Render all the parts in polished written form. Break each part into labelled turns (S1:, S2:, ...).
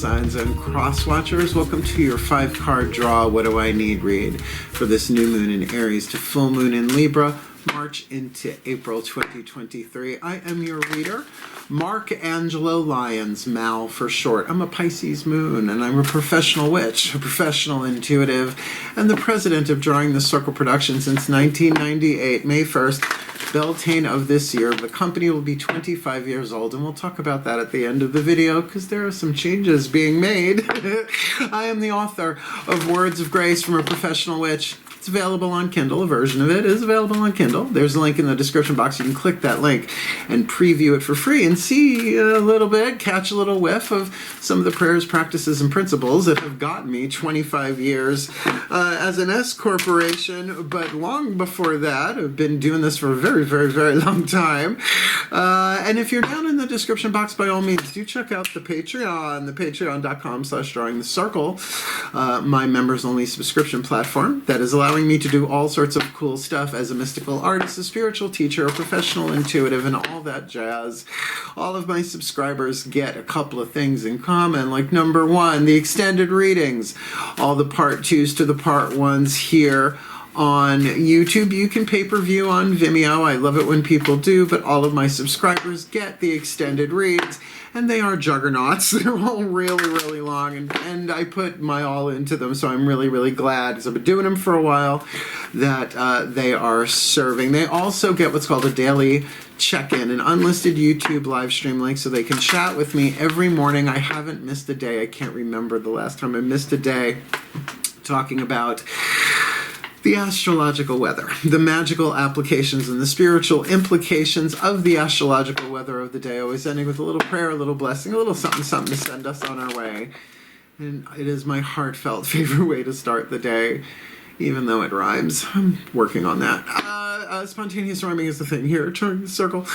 S1: signs and cross-watchers. Welcome to your 5-card draw, What Do I Need read for this new moon in Aries to full moon in Libra, March into April 2023. I am your reader, Angelo Lyons, Mal for short. I'm a Pisces moon, and I'm a professional witch, a professional intuitive, and the president of Drawing the Circle Production since 1998, May 1st. Beltane of this year. The company will be 25 years old, and we'll talk about that at the end of the video because there are some changes being made. I am the author of Words of Grace from a Professional Witch. It's available on Kindle. A version of it is available on Kindle. There's a link in the description box. You can click that link and preview it for free and see a little bit, catch a little whiff of some of the prayers, practices, and principles that have gotten me 25 years as an S corporation. But long before that, I've been doing this for a very, very, very long time. And if you're down in the description box, by all means, do check out the Patreon, the patreon.com/drawingthecircle, my members-only subscription platform that is allowing me to do all sorts of cool stuff as a mystical artist, a spiritual teacher, a professional intuitive, and all that jazz. All of my subscribers get a couple of things in common, like number one, the extended readings, all the part 2s to the part 1s here on YouTube. You can pay-per-view on Vimeo. I love it when people do, but all of my subscribers get the extended reads, and they are juggernauts. They're all really, really long, and I put my all into them, so I'm really, really glad, because I've been doing them for a while, that they are serving. They also get what's called a daily check-in, an unlisted YouTube live stream link, so they can chat with me every morning. I haven't missed a day. I can't remember the last time I missed a day talking about the astrological weather, the magical applications and the spiritual implications of the astrological weather of the day, always ending with a little prayer, a little blessing, a little something, something to send us on our way. And it is my heartfelt favorite way to start the day, even though it rhymes. I'm working on that. Spontaneous rhyming is the thing here, Drawing the Circle.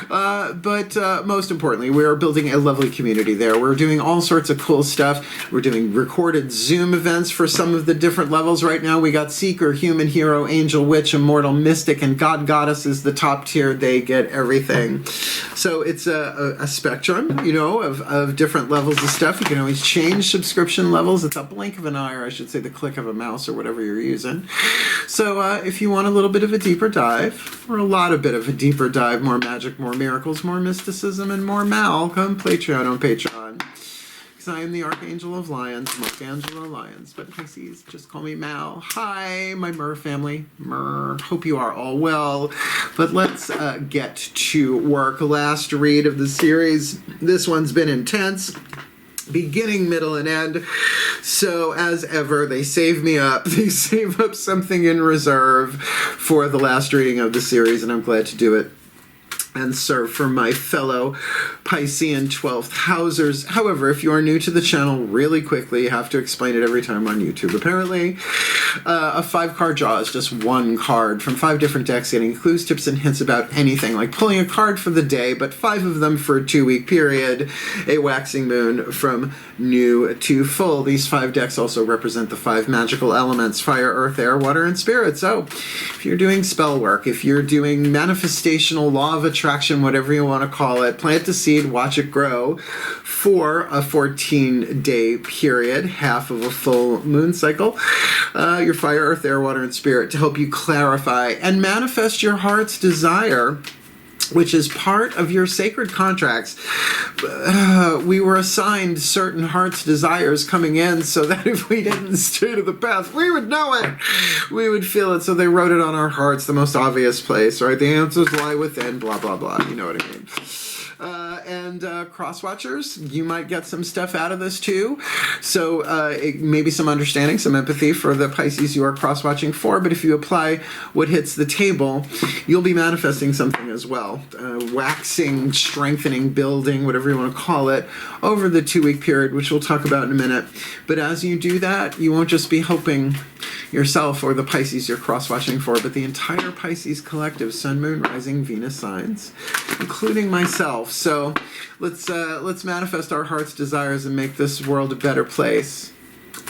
S1: But most importantly, we are building a lovely community there. We're doing all sorts of cool stuff. We're doing recorded Zoom events for some of the different levels. Right now we got Seeker, Human Hero, Angel, Witch, Immortal, Mystic, and God Goddess is the top tier. They get everything. So it's a spectrum, you know, of different levels of stuff. You can always change subscription levels. It's a blink of an eye, or I should say the click of a mouse, or whatever you're using. So if you want a little bit of a deeper dive, or a lot of bit of a deeper dive, more magic, more miracles, more mysticism, and more Mal, come Patreon on Patreon. Because I am the Archangel of Lyons, Angelo Lyons, but Pisces, just call me Mal. Hi, my Mer family. Mer, hope you are all well. But let's get to work. Last read of the series. This one's been intense. Beginning, middle, and end. So, as ever, they save me up. They save up something in reserve for the last reading of the series, and I'm glad to do it and serve for my fellow Piscean 12th housers. However, if you are new to the channel, really quickly, you have to explain it every time on YouTube. Apparently, a 5-card draw is just one card from 5 different decks, getting clues, tips, and hints about anything, like pulling a card for the day, but 5 of them for a 2-week period, a waxing moon from new to full. These 5 decks also represent the 5 magical elements: fire, earth, air, water, and spirit. So, if you're doing spell work, if you're doing manifestational law of attraction, whatever you want to call it, plant a seed, watch it grow for a 14-day period, half of a full moon cycle. Your fire, earth, air, water, and spirit to help you clarify and manifest your heart's desire, which is part of your sacred contracts. We were assigned certain heart's desires coming in so that if we didn't stay to the path, we would know it. We would feel it. So they wrote it on our hearts, the most obvious place, right? The answers lie within, blah, blah, blah. You know what I mean. Cross-watchers, you might get some stuff out of this too. So maybe some understanding, some empathy for the Pisces you are cross-watching for, but if you apply what hits the table, you'll be manifesting something as well. Waxing, strengthening, building, whatever you want to call it, over the 2-week period, which we'll talk about in a minute. But as you do that, you won't just be helping yourself or the Pisces you're cross-watching for, but the entire Pisces collective, Sun, Moon, Rising, Venus signs, including myself. So let's manifest our heart's desires and make this world a better place.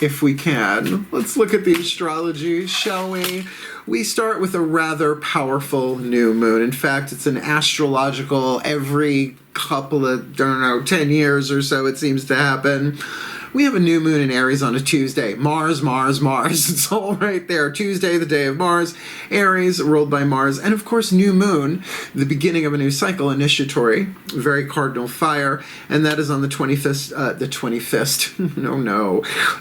S1: if we can. Let's look at the astrology, shall we? We start with a rather powerful new moon. In fact, it's an astrological every couple of, I don't know, 10 years or so it seems to happen. We have a new moon in Aries on a Tuesday. Mars, Mars, Mars. It's all right there. Tuesday, the day of Mars. Aries, ruled by Mars. And of course, new moon, the beginning of a new cycle, initiatory, very cardinal fire. And that is on the 25th, the 25th,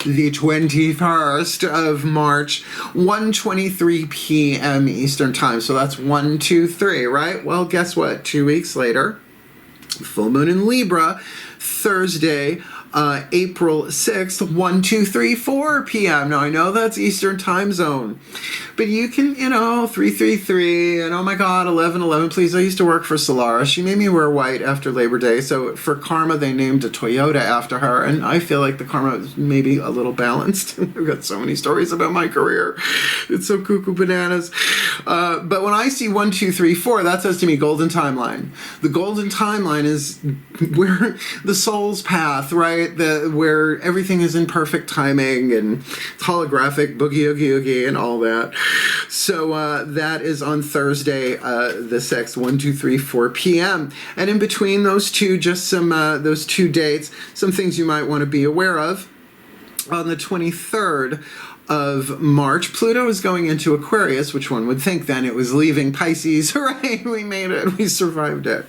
S1: the 21st of March, 1:23 p.m. Eastern Time. So that's 1, 2, 3, right? Well, guess what? 2 weeks later, full moon in Libra, Thursday, April 6th, 1, 2, 3, 4 p.m. Now, I know that's Eastern Time Zone, but you can, 333, and oh my God, 1111, please. I used to work for Solaris. She made me wear white after Labor Day, so for karma, they named a Toyota after her, and I feel like the karma is maybe a little balanced. I've got so many stories about my career. It's so cuckoo bananas. But when I see 1, 2, 3, 4, that says to me golden timeline. The golden timeline is where the soul's path, right? Where everything is in perfect timing and holographic, boogie, oogie, oogie, and all that. So that is on Thursday, the 6th, 1, 2, 3, 4 p.m. And in between those two, just some those two dates, some things you might want to be aware of. On the 23rd of March, Pluto is going into Aquarius, which one would think then it was leaving Pisces. Hooray, we made it, we survived it.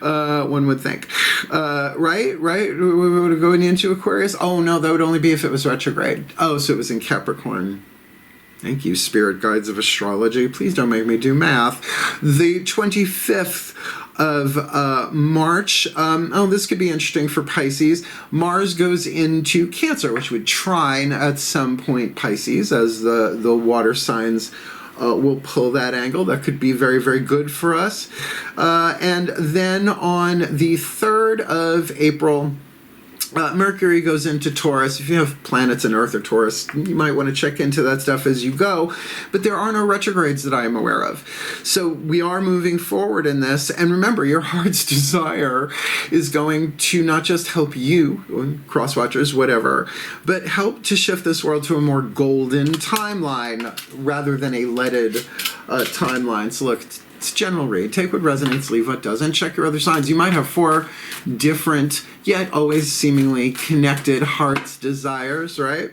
S1: One would think. Right? We would go into Aquarius? Oh no, that would only be if it was retrograde. Oh, so it was in Capricorn. Thank you, spirit guides of astrology. Please don't make me do math. The 25th of March. This could be interesting for Pisces. Mars goes into Cancer, which would trine at some point Pisces, as the water signs will pull that angle. That could be very, very good for us. And then on the 3rd of April, Mercury goes into Taurus. If you have planets in Earth or Taurus, you might want to check into that stuff as you go. But there are no retrogrades that I am aware of. So we are moving forward in this. And remember, your heart's desire is going to not just help you, cross-watchers, whatever, but help to shift this world to a more golden timeline rather than a leaded timeline. So look, it's general read. Take what resonates, leave what doesn't. Check your other signs. You might have 4 different, yet always seemingly connected heart's desires, right?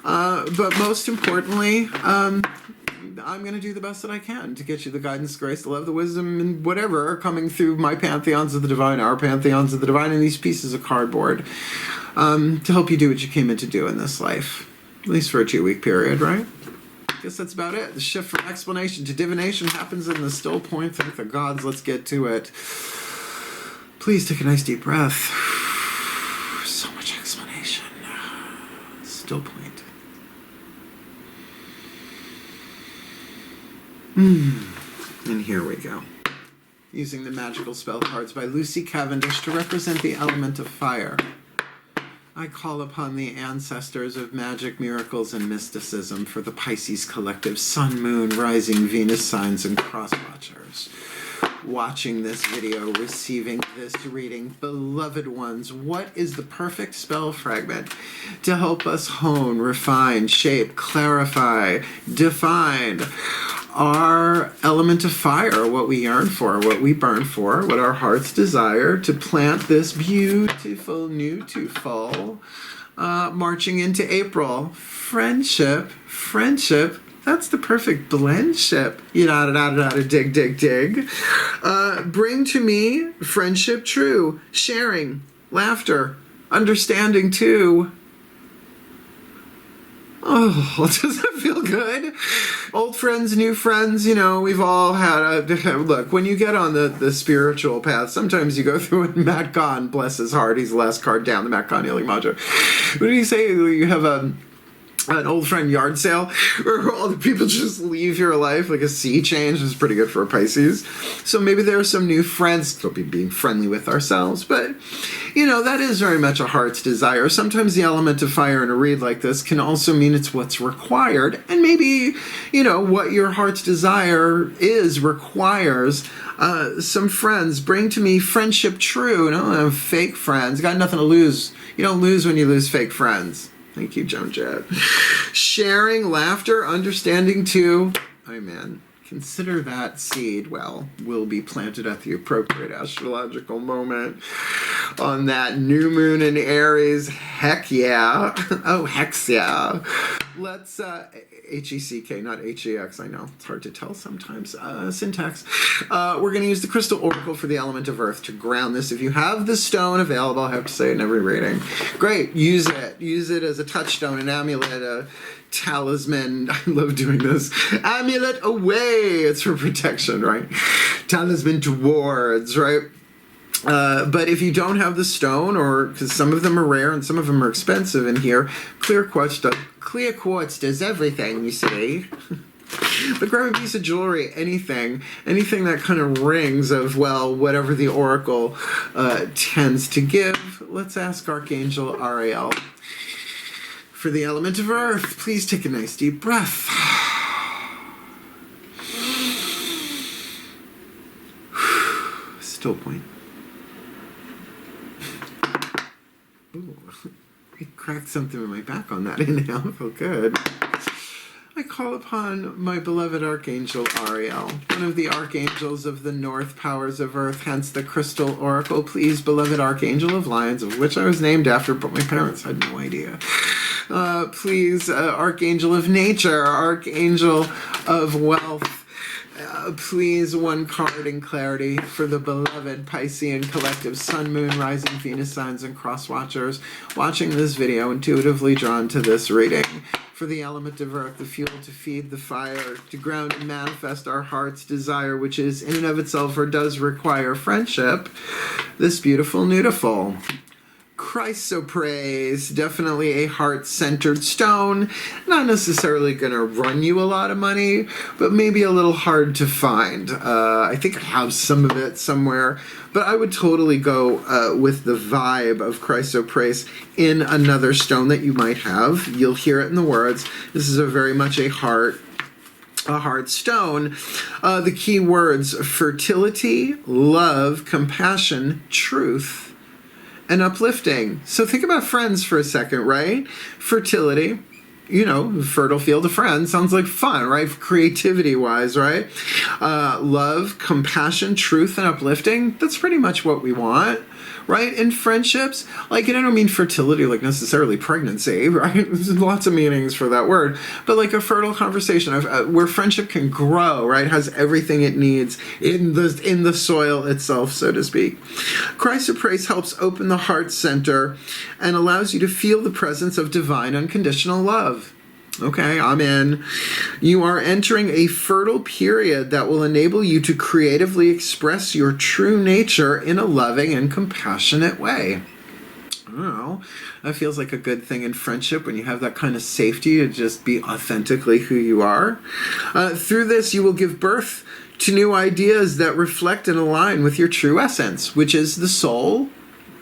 S1: But most importantly, I'm going to do the best that I can to get you the guidance, grace, the love, the wisdom, and whatever coming through my pantheons of the divine, our pantheons of the divine, and these pieces of cardboard to help you do what you came in to do in this life, at least for a 2-week period, right? I guess that's about it. The shift from explanation to divination happens in the still point. Thank the gods. Let's get to it. Please take a nice deep breath. So much explanation. Still point. And here we go. Using the magical spell cards by Lucy Cavendish to represent the element of fire. I call upon the ancestors of magic, miracles, and mysticism for the Pisces collective, Sun, Moon, Rising, Venus signs, and cross-watchers. Watching this video, receiving this reading, beloved ones, what is the perfect spell fragment to help us hone, refine, shape, clarify, define our element of fire, what we yearn for, what we burn for, what our hearts desire to plant this beautiful new twofold, marching into April. Friendship, that's the perfect blendship. Dig. Bring to me friendship true, sharing, laughter, understanding too. Oh, does that feel good? Old friends, new friends, we've all had look, when you get on the spiritual path, sometimes you go through it. Matt Kahn, bless his heart, he's the last card down, the Matt Kahn healing mantra. What did he say? You have an old friend yard sale where all the people just leave your life, like a sea change is pretty good for a Pisces. So maybe there are some new friends, still be being friendly with ourselves, but that is very much a heart's desire. Sometimes the element of fire in a read like this can also mean it's what's required, and maybe what your heart's desire is requires some friends. Bring to me friendship true. Fake friends, got nothing to lose. You don't lose when you lose fake friends. Thank you, Joan Jett. Sharing, laughter, understanding too. Amen. Consider that seed, will be planted at the appropriate astrological moment on that new moon in Aries. Heck yeah. Oh, hex yeah. Let's, H-E-C-K, not H-E-X. I know, it's hard to tell sometimes. Syntax. We're going to use the Crystal Oracle for the element of Earth to ground this. If you have the stone available, I have to say it in every reading. Great, use it. Use it as a touchstone, an amulet, a talisman. I love doing this. Amulet away. It's for protection, right? Talisman towards, right? But if you don't have the stone, or because some of them are rare and some of them are expensive in here, clear quartz does everything, you see. But grab a piece of jewelry, anything that kind of rings of, whatever the oracle tends to give. Let's ask Archangel Ariel for the element of Earth. Please take a nice deep breath. Still point. Ooh, I cracked something in my back on that inhale. I feel good. I call upon my beloved Archangel Ariel, one of the archangels of the north powers of Earth, hence the Crystal Oracle. Please, beloved Archangel of Lyons, of which I was named after, but my parents had no idea. Please, Archangel of Nature, Archangel of Wealth, please, one card in clarity for the beloved Piscean collective Sun, Moon, Rising, Venus signs, and cross watchers watching this video, intuitively drawn to this reading. For the element of Earth, the fuel to feed the fire, to ground and manifest our heart's desire, which is in and of itself or does require friendship, this beautiful nudiful. Chrysoprase, definitely a heart-centered stone. Not necessarily going to run you a lot of money, but maybe a little hard to find. I think I have some of it somewhere, but I would totally go with the vibe of chrysoprase in another stone that you might have. You'll hear it in the words. This is very much a heart stone. The key words: fertility, love, compassion, truth, and uplifting. So think about friends for a second, right? Fertility, fertile field of friends sounds like fun, right? Creativity-wise, right? Love, compassion, truth, and uplifting. That's pretty much what we want, right? In friendships, and I don't mean fertility like necessarily pregnancy, right? There's lots of meanings for that word, but like a fertile conversation where friendship can grow, right? Has everything it needs in the soil itself, so to speak. Chrysoprase helps open the heart center and allows you to feel the presence of divine unconditional love. Okay, I'm in. You are entering a fertile period that will enable you to creatively express your true nature in a loving and compassionate way. I don't know. That feels like a good thing in friendship when you have that kind of safety to just be authentically who you are. Through this, you will give birth to new ideas that reflect and align with your true essence, which is the soul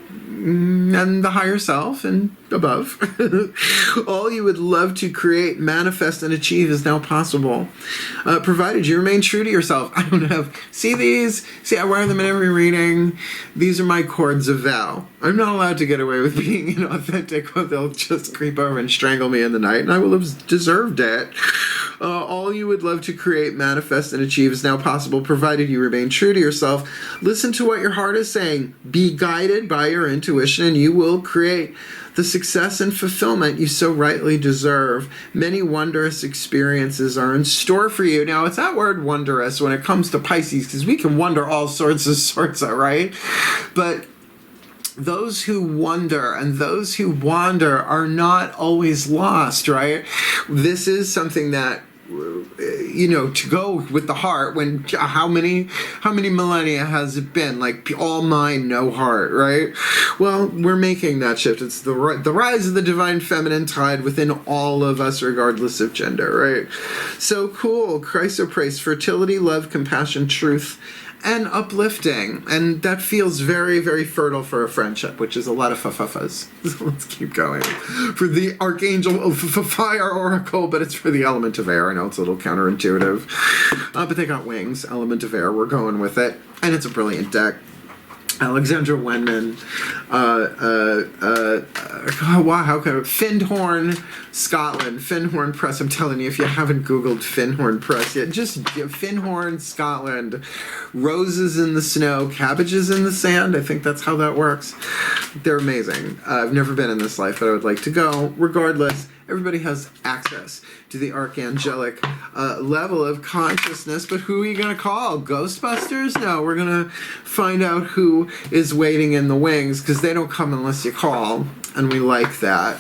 S1: and the higher self and above. All you would love to create, manifest, and achieve is now possible, provided you remain true to yourself. I don't have, see these? See, I wear them in every reading. These are my cords of vow. I'm not allowed to get away with being inauthentic, or they'll just creep over and strangle me in the night, and I will have deserved it. All you would love to create, manifest, and achieve is now possible, provided you remain true to yourself. Listen to what your heart is saying. Be guided by your intuition, and you will create the success and fulfillment you so rightly deserve. Many wondrous experiences are in store for you. Now, it's that word wondrous when it comes to Pisces, because we can wonder all sorts of, right? But those who wonder and those who wander are not always lost, right? This is something that, to go with the heart, when how many millennia has it been? Like, all mind, no heart, right? Well, we're making that shift. It's the rise of the divine feminine tide within all of us, regardless of gender, right? So cool. Chrysoprase, fertility, love, compassion, truth, and uplifting. And that feels very, very fertile for a friendship, which is a lot of fa-fa-fas. So let's keep going. For the Archangel of Fire Oracle, but it's for the element of air. I know it's a little counterintuitive. But they got wings, element of air. We're going with it. And it's a brilliant deck. Alexandra Wenman, wow, how can Findhorn, Scotland, Findhorn Press. I'm telling you, if you haven't Googled Findhorn Press yet, just Findhorn, Scotland, roses in the snow, cabbages in the sand. I think that's how that works. They're amazing. I've never been in this life, but I would like to go. Regardless, everybody has access to the archangelic level of consciousness, but who are you going to call? Ghostbusters? No, we're going to find out who is waiting in the wings, because they don't come unless you call, and we like that.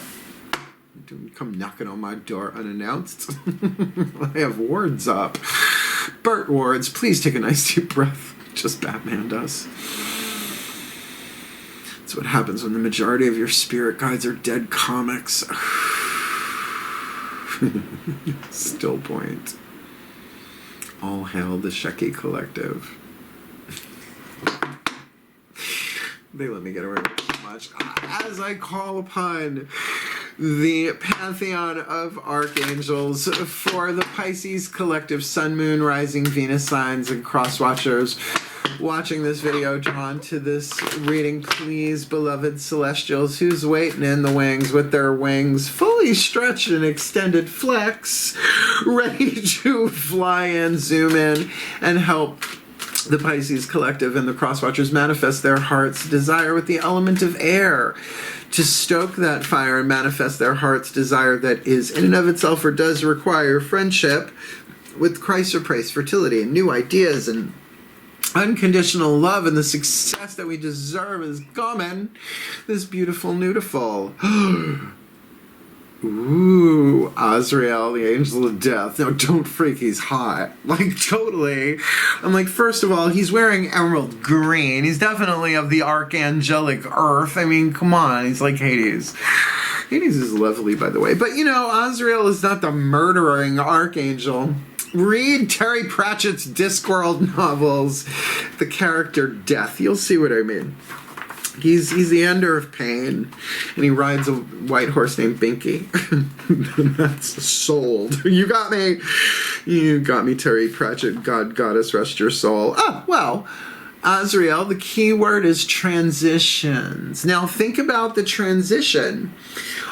S1: Don't come knocking on my door unannounced. I have wards up. Burt Wards, please take a nice deep breath. Just Batman does. That's what happens when the majority of your spirit guides are dead comics. Still point. All hail the Shecky Collective. They let me get away with too much. As I call upon the pantheon of archangels for the Pisces Collective, Sun, Moon, Rising, Venus signs, and cross-watchers watching this video, drawn to this reading, please, beloved celestials, who's waiting in the wings with their wings fully stretched and extended flex, ready to fly in, zoom in, and help the Pisces Collective and the Crosswatchers manifest their heart's desire with the element of air, to stoke that fire and manifest their heart's desire that is in and of itself, or does require, friendship with Christ or praise, fertility, and new ideas, and unconditional love, and the success that we deserve is coming. This beautiful nudiful. Ooh, Azrael, the angel of death. No, don't freak, he's hot. Like, totally. I'm like, first of all, he's wearing emerald green. He's definitely of the archangelic earth. I mean, come on, he's like Hades. Hades is lovely, by the way. But, you know, Azrael is not the murdering archangel. Read Terry Pratchett's Discworld novels, the character Death. You'll see what I mean. He's the ender of pain, and he rides a white horse named Binky. That's sold. You got me. You got me, Terry Pratchett. God, goddess, rest your soul. Oh, well, Azrael, the key word is transitions. Now, think about the transition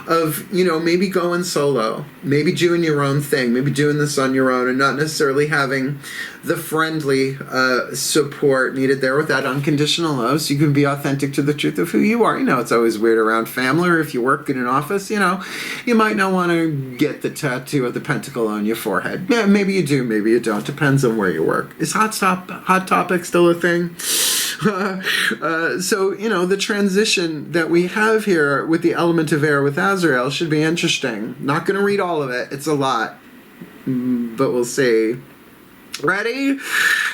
S1: of, you know, maybe going solo, maybe doing your own thing, maybe doing this on your own, and not necessarily having the friendly support needed there with that unconditional love, so you can be authentic to the truth of who you are. You know, it's always weird around family, or if you work in an office, you know, you might not want to get the tattoo of the pentacle on your forehead. Yeah, maybe you do, maybe you don't. Depends on where you work. Is Hot Topic still a thing? So, you know, the transition that we have here with the element of air with Azrael should be interesting. Not going to read all of it. It's a lot. But we'll see. Ready?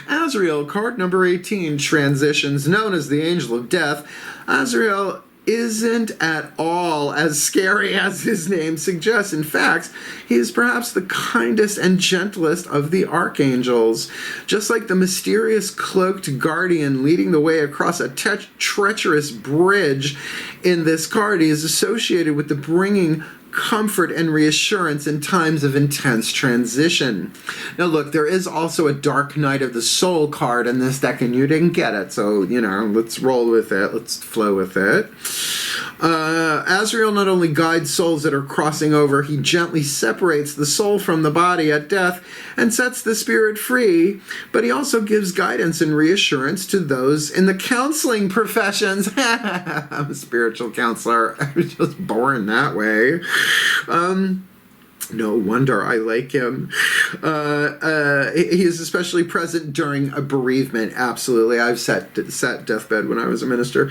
S1: Azrael, card number 18, transitions, known as the Angel of Death. Azrael isn't at all as scary as his name suggests. In fact, he is perhaps the kindest and gentlest of the archangels. Just like the mysterious cloaked guardian leading the way across a treacherous bridge in this card, he is associated with the bringing comfort and reassurance in times of intense transition. Now look, there is also a Dark Night of the Soul card in this deck, and you didn't get it, so, you know, let's roll with it, let's flow with it. Azrael not only guides souls that are crossing over, he gently separates the soul from the body at death and sets the spirit free, but he also gives guidance and reassurance to those in the counseling professions. I'm a spiritual counselor. I'm just born that way. No wonder I like him. He is especially present during a bereavement. Absolutely. I've sat deathbed when I was a minister.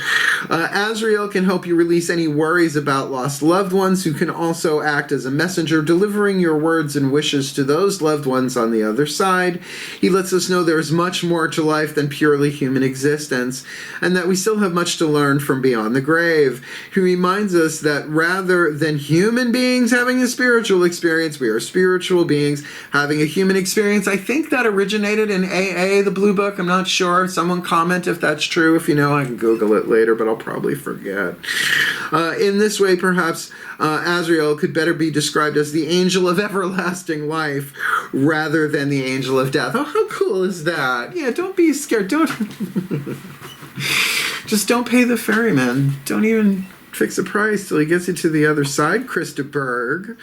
S1: Azrael can help you release any worries about lost loved ones, who can also act as a messenger, delivering your words and wishes to those loved ones on the other side. He lets us know there is much more to life than purely human existence, and that we still have much to learn from beyond the grave. He reminds us that rather than human beings having a spiritual experience, we are spiritual beings having a human experience. I think that originated in AA, the Blue Book. I'm not sure. Someone comment if that's true. If you know, I can Google it later, but I'll probably forget. In this way, perhaps Azrael could better be described as the angel of everlasting life rather than the angel of death. Oh, how cool is that? Yeah, don't be scared. Don't... Just don't pay the ferryman. Don't even fix the price till he gets you to the other side, Krista Berg.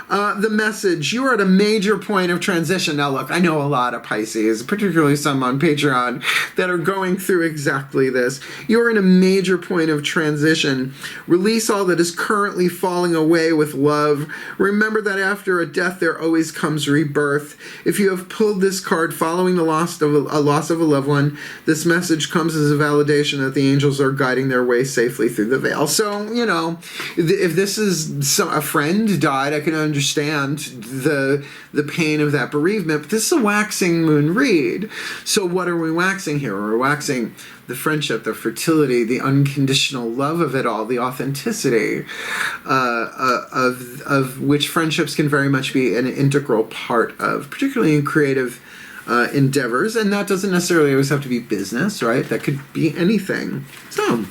S1: The message, you are at a major point of transition. Now look, I know a lot of Pisces, particularly some on Patreon, that are going through exactly this. You're in a major point of transition. Release all that is currently falling away with love. Remember that after a death, there always comes rebirth. If you have pulled this card following the loss of a loved one, this message comes as a validation that the angels are guiding their way safely through the veil. So, you know, if this is a friend died, I can understand the pain of that bereavement, but this is a waxing moon read. So what are we waxing here? We're waxing the friendship, the fertility, the unconditional love of it all, the authenticity of which friendships can very much be an integral part of, particularly in creative endeavors. And that doesn't necessarily always have to be business, right? That could be anything. So,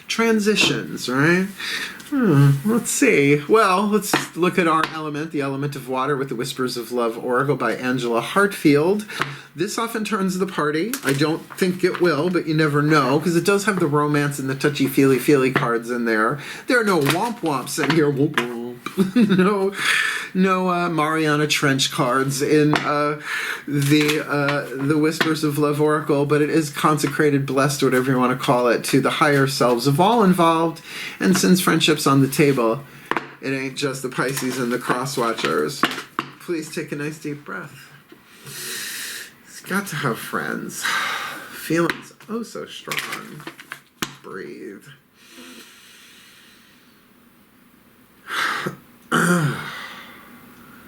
S1: transitions, right? Let's see. Well, let's look at our element, the element of water, with the Whispers of Love Oracle by Angelo Hartfield. This often turns the party. I don't think it will, but you never know, because it does have the romance and the touchy-feely cards in there. There are no womp-womps in here. Whoop, whoop. No Mariana Trench cards in the Whispers of Love Oracle, but it is consecrated, blessed, whatever you want to call it, to the higher selves of all involved. And since friendship's on the table, it ain't just the Pisces and the cross-watchers. Please take a nice deep breath. It's got to have friends. Feelings oh so strong. Breathe.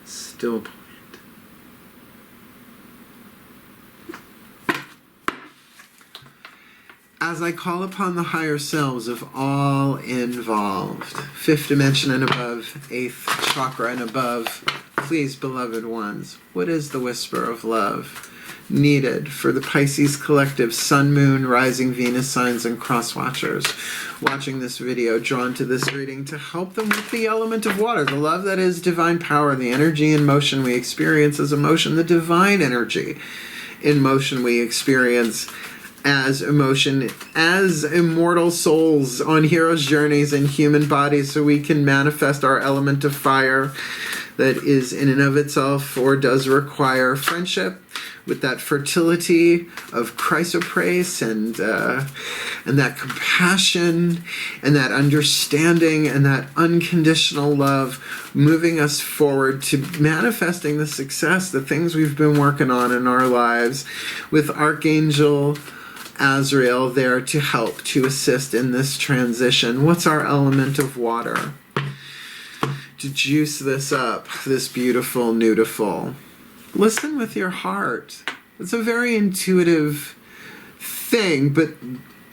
S1: Still point. As I call upon the higher selves of all involved, 5th dimension and above, 8th chakra and above, please, beloved ones, what is the whisper of love needed for the Pisces collective, Sun, Moon, Rising, Venus signs, and cross-watchers watching this video, drawn to this reading to help them with the element of water, the love that is divine power, the energy in motion we experience as emotion, the divine energy in motion we experience as emotion, as immortal souls on hero's journeys in human bodies, so we can manifest our element of fire that is in and of itself or does require friendship with that fertility of chrysoprase and that compassion and that understanding and that unconditional love, moving us forward to manifesting the success, the things we've been working on in our lives, with Archangel Azrael there to help, to assist in this transition. What's our element of water? To juice this up, this beautiful, nudiful. Listen with your heart. It's a very intuitive thing, but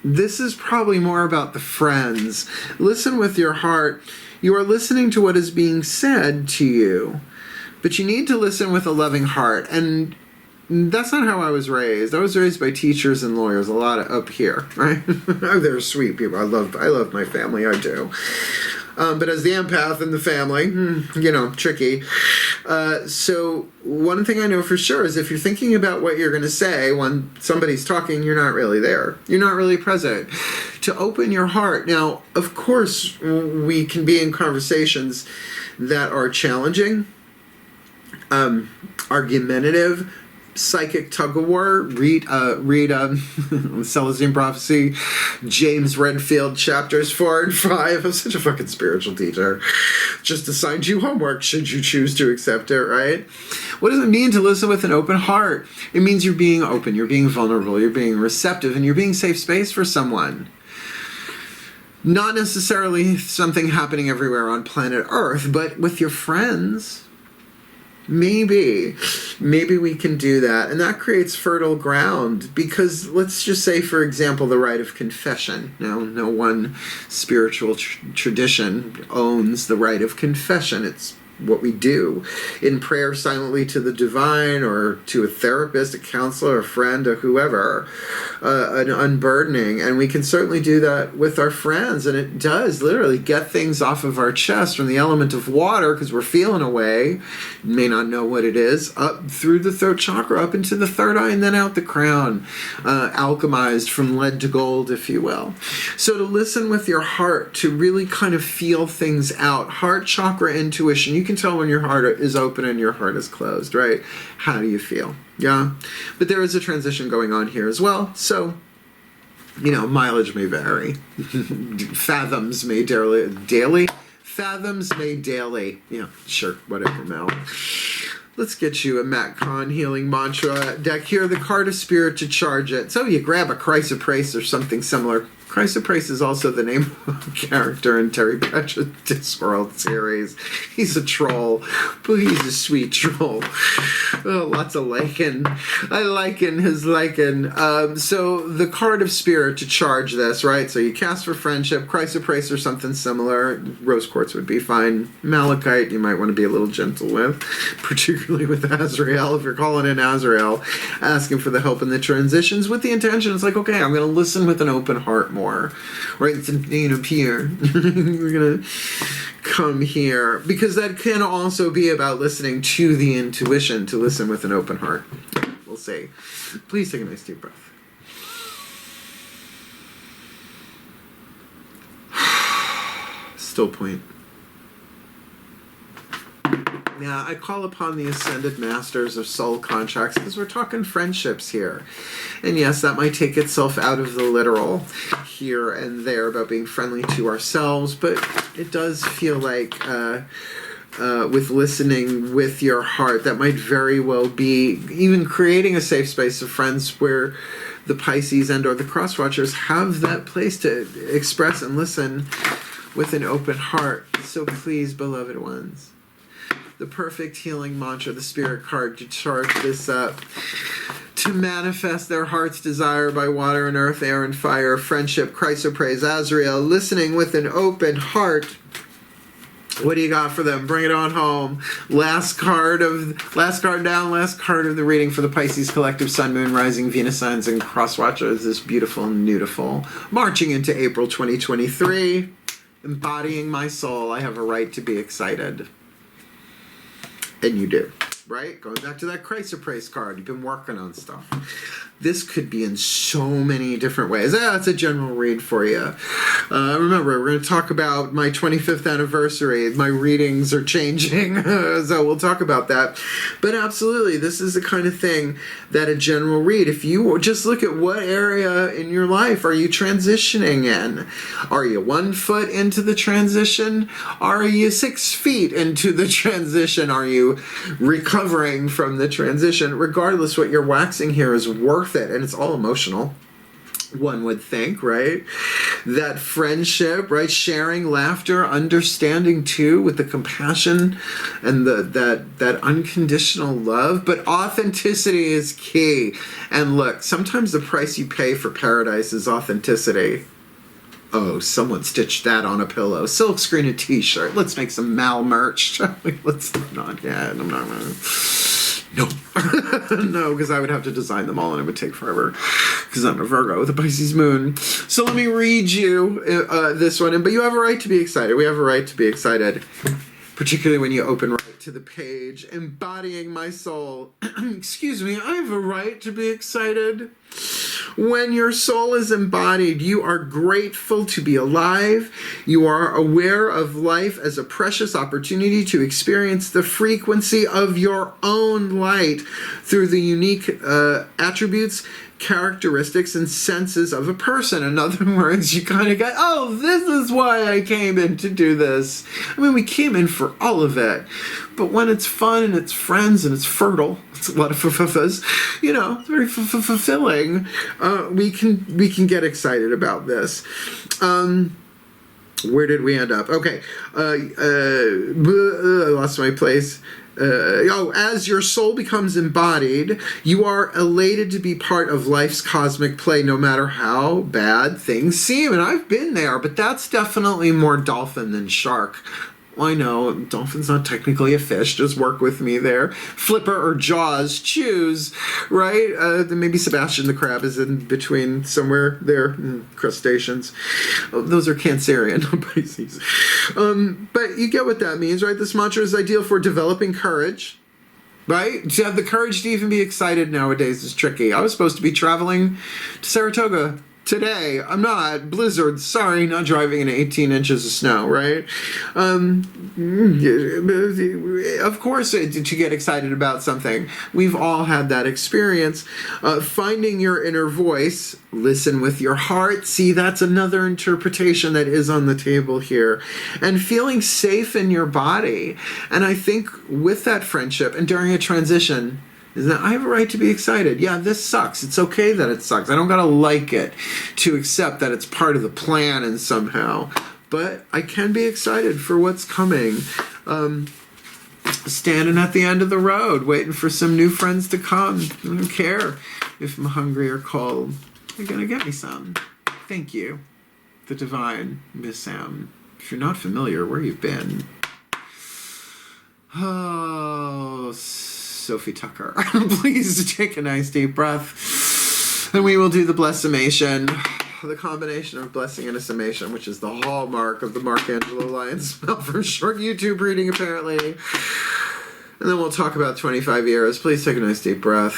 S1: this is probably more about the friends. Listen with your heart. You are listening to what is being said to you, but you need to listen with a loving heart. And that's not how I was raised. I was raised by teachers and lawyers, a lot of up here, right? They're sweet people. I love my family, I do. But as the empath in the family, tricky. So one thing I know for sure is if you're thinking about what you're going to say when somebody's talking, you're not really there. You're not really present. To open your heart. Now, of course, we can be in conversations that are challenging, argumentative, psychic tug-of-war. Read Celestine Prophecy, James Redfield, chapters 4 and 5. I'm such a fucking spiritual teacher. Just assigned you homework should you choose to accept it, right? What does it mean to listen with an open heart? It means you're being open, you're being vulnerable, you're being receptive, and you're being safe space for someone. Not necessarily something happening everywhere on planet Earth, but with your friends. Maybe we can do that. And that creates fertile ground, because let's just say, for example, the rite of confession. Now, no one spiritual tradition owns the rite of confession. It's what we do in prayer silently to the divine, or to a therapist, a counselor, a friend, or whoever, an unburdening. And we can certainly do that with our friends, and it does literally get things off of our chest from the element of water, because we're feeling a way, may not know what it is, up through the throat chakra, up into the third eye, and then out the crown, alchemized from lead to gold, if you will. So to listen with your heart, to really kind of feel things out, heart chakra intuition. You can tell when your heart is open and your heart is closed, right? How do you feel? Yeah. But there is a transition going on here as well. So, you know, mileage may vary. Fathoms may daily. Fathoms may daily. Yeah, sure, whatever, Mel. Let's get you a Matt Kahn healing mantra deck here. The card of spirit to charge it. So you grab a chrysoprase or something similar. Chrysoprase is also the name of a character in Terry Pratchett's Discworld series. He's a troll, but he's a sweet troll. Oh, lots of lichen. I liken his lichen. So the card of spirit to charge this, right? So you cast for friendship, chrysoprase or something similar. Rose quartz would be fine. Malachite you might want to be a little gentle with, particularly with Azrael. If you're calling in Azrael, asking for the help in the transitions with the intention, it's like, okay, I'm going to listen with an open heart more. Right, it's here. We're gonna come here, because that can also be about listening to the intuition, to listen with an open heart. We'll see. Please take a nice deep breath. Still point. Yeah, I call upon the ascended masters of soul contracts, because we're talking friendships here. And yes, that might take itself out of the literal here and there about being friendly to ourselves, but it does feel like with listening with your heart, that might very well be even creating a safe space of friends where the Pisces and or the cross watchers have that place to express and listen with an open heart. So please, beloved ones, the perfect healing mantra, the spirit card to charge this up, to manifest their heart's desire by water and earth, air and fire, friendship, chrysoprase, Azrael, listening with an open heart. What do you got for them? Bring it on home. Last card down, last card of the reading for the Pisces collective Sun, Moon, Rising, Venus signs, and cross watchers. This beautiful, beautiful, marching into April 2023, embodying my soul. I have a right to be excited. And you do, right? Going back to that chrysoprase card, you've been working on stuff. This could be in so many different ways. That's a general read for you. Remember, we're going to talk about my 25th anniversary. My readings are changing, so we'll talk about that. But absolutely, this is the kind of thing that a general read, if you just look at what area in your life are you transitioning in? Are you 1 foot into the transition? Are you 6 feet into the transition? Are you recovering from the transition? Regardless, what you're waxing here is worth it, and it's all emotional, one would think, right? That friendship, right? Sharing, laughter, understanding too, with the compassion and that unconditional love. But authenticity is key. And look, sometimes the price you pay for paradise is authenticity. Oh, someone stitched that on a pillow. Silk screen a t-shirt. Let's make some Mal merch. Let's not yet. I'm not gonna. No. No, because I would have to design them all and it would take forever, because I'm a Virgo with a Pisces moon. So let me read you this one. But you have a right to be excited. We have a right to be excited, particularly when you open right to the page. Embodying my soul. Excuse me, I have a right to be excited. When your soul is embodied, you are grateful to be alive. You are aware of life as a precious opportunity to experience the frequency of your own light through the unique attributes, characteristics, and senses of a person. In other words, you kind of get, oh, this is why I came in to do this. I mean, we came in for all of it. But when it's fun and it's friends and it's fertile, it's a lot of f-f-f-s, you know, it's very fulfilling. We can get excited about this. Where did we end up? Okay. I lost my place. As your soul becomes embodied, you are elated to be part of life's cosmic play, no matter how bad things seem. And I've been there, but that's definitely more dolphin than shark. I know, dolphin's not technically a fish, just work with me there. Flipper or Jaws, choose, right? Maybe Sebastian the crab is in between somewhere there, crustaceans. Oh, those are Cancerian, Pisces. But you get what that means, right? This mantra is ideal for developing courage, right? To have the courage to even be excited nowadays is tricky. I was supposed to be traveling to Saratoga today. I'm not. Blizzard. Sorry, not driving in 18 inches of snow, right? Of course, to get excited about something. We've all had that experience. Finding your inner voice. Listen with your heart. See, that's another interpretation that is on the table here. And feeling safe in your body. And I think with that friendship and during a transition, is that I have a right to be excited. Yeah, this sucks. It's okay that it sucks. I don't gotta like it to accept that it's part of the plan and somehow. But I can be excited for what's coming. Standing at the end of the road, waiting for some new friends to come. I don't care if I'm hungry or cold. They're gonna get me some. Thank you, the divine Miss Sam. If you're not familiar, where you've been. Oh, Sophie Tucker. Please take a nice deep breath. And we will do the blessimation. The combination of blessing and a summation, which is the hallmark of the Mark Angelo Lyons spell for short YouTube reading, apparently. And then we'll talk about 25 years. Please take a nice deep breath.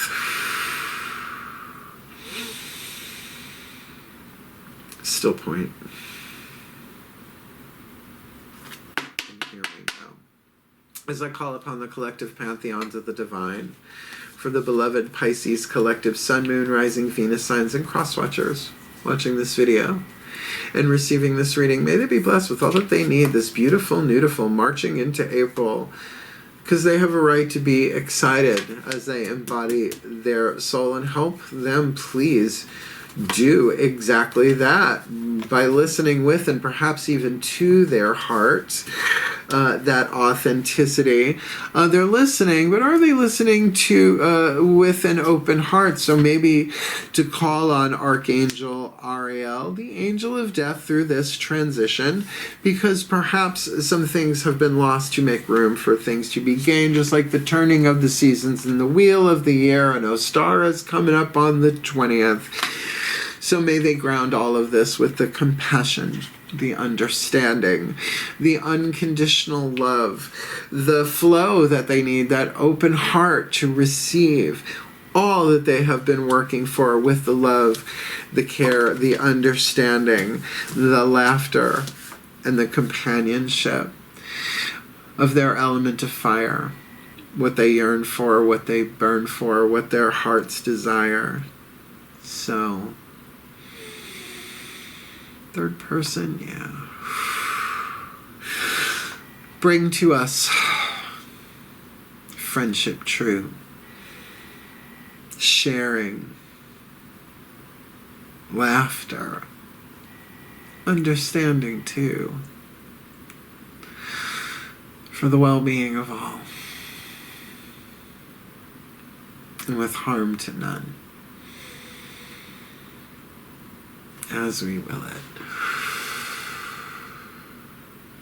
S1: Still point. As I call upon the collective pantheons of the divine, for the beloved Pisces collective sun, moon, rising, Venus signs, and cross-watchers watching this video and receiving this reading, may they be blessed with all that they need this beautiful, beautiful marching into April, because they have a right to be excited as they embody their soul, and help them please do exactly that by listening with and perhaps even to their heart, that authenticity. They're listening, but are they listening to with an open heart? So maybe to call on Archangel Ariel, the angel of death, through this transition, because perhaps some things have been lost to make room for things to be gained, just like the turning of the seasons in the wheel of the year, and Ostara is coming up on the 20th. So may they ground all of this with the compassion, the understanding, the unconditional love, the flow that they need, that open heart to receive all that they have been working for, with the love, the care, the understanding, the laughter, and the companionship of their element of fire, what they yearn for, what they burn for, what their hearts desire. So, third person, yeah. Bring to us friendship true, sharing, laughter, understanding too, for the well-being of all, and with harm to none, as we will it.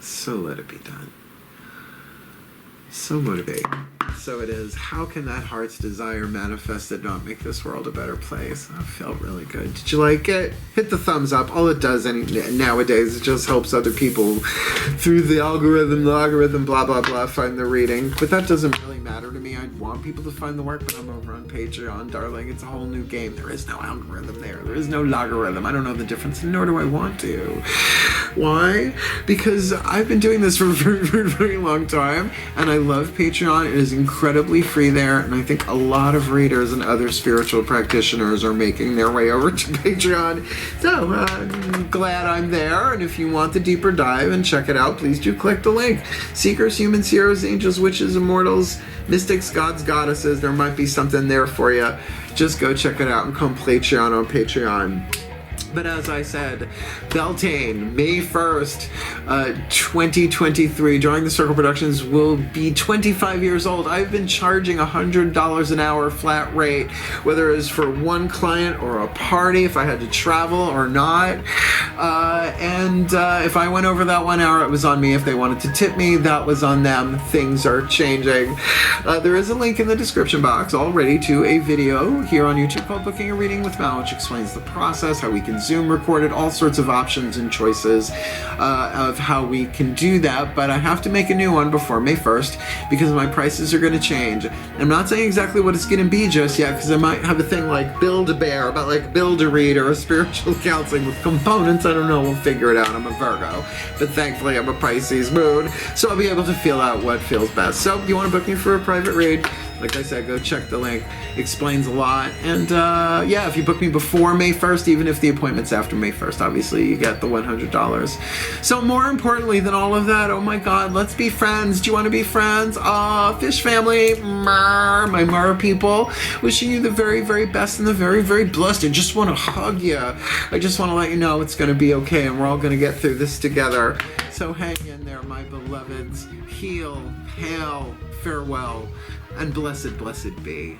S1: So let it be done. So motivating. So it is. How can that heart's desire manifested not make this world a better place? I felt really good. Did you like it? Hit the thumbs up. All it does nowadays, it just helps other people through the algorithm, blah, blah, blah, find the reading. But that doesn't really matter to me. I want people to find the work, but I'm over on Patreon, darling. It's a whole new game. There is no algorithm there. There is no logarithm. I don't know the difference, nor do I want to. Why? Because I've been doing this for a very, very, very long time, and I love Patreon. It is incredibly free there, and I think a lot of readers and other spiritual practitioners are making their way over to Patreon. So I'm glad I'm there, and if you want the deeper dive and check it out, please do click the link. Seekers, humans, heroes, angels, witches, immortals, mystics, gods, goddesses, there might be something there for you. Just go check it out and come Patreon on Patreon. But as I said, Beltane, May 1st, 2023, Drawing the Circle Productions will be 25 years old. I've been charging $100 an hour flat rate, whether it was for one client or a party, if I had to travel or not. If I went over that 1 hour, it was on me. If they wanted to tip me, that was on them. Things are changing. There is a link in the description box already to a video here on YouTube called Booking a Reading with Mal, which explains the process, how we can Zoom record it, all sorts of options and choices of how we can do that. But I have to make a new one before May 1st because my prices are going to change. I'm not saying exactly what it's going to be just yet because I might have a thing like Build-A-Bear, about like Build-A-Read or a spiritual counseling with components. I don't know. We'll figure it out. I'm a Virgo, but thankfully I'm a Pisces moon, so I'll be able to feel out what feels best. So if you want to book me for a private read, like I said, go check the link. Explains a lot. And yeah, if you book me before May 1st, even if the appointment's after May 1st, obviously you get the $100. So more importantly than all of that, oh my God, let's be friends. Do you want to be friends? Fish family, my Mer people, wishing you the very, very best and the very, very blessed. I just want to hug you. I just want to let you know it's going to be okay and we're all going to get through this together. So hang in there, my beloveds. Heal, hail, farewell, and blessed, blessed be.